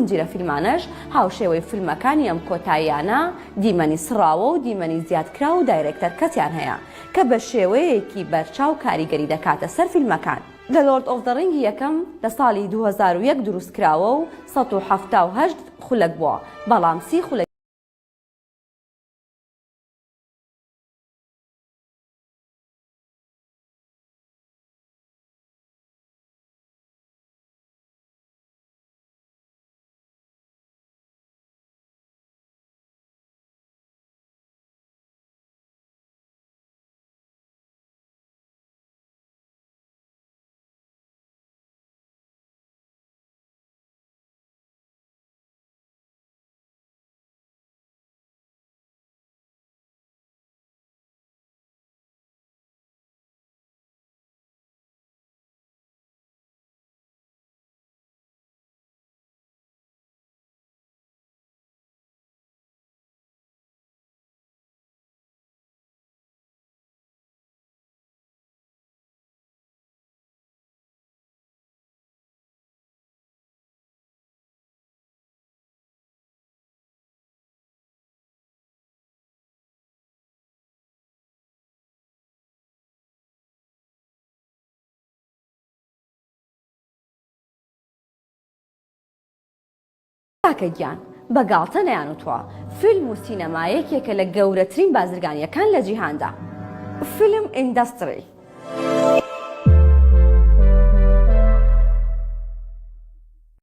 زنجیرە فیلمانەش هاوشێوەی فیلمەکانی ئەم کۆتاییانە دیمەنی سڕاوە و دیمەنی زیادکرا و دایرێکتەر کەسیان هەیە کە بە شێوەیەکی بەرچاو کاریگەری دەکاتە سەر فیلمەکان. The Lord of the Ring یەکەم لە ساڵی 2001 دروستکراوە و 178 خولەک بووە، بەڵام 30 خولەک کاکە گیان بەگاڵتە نەیانوتوە فیلم و سینەما یەکێکە لە گەورەترین بازرگانیەکان لە جیهاندا. فیلم ئیندەستری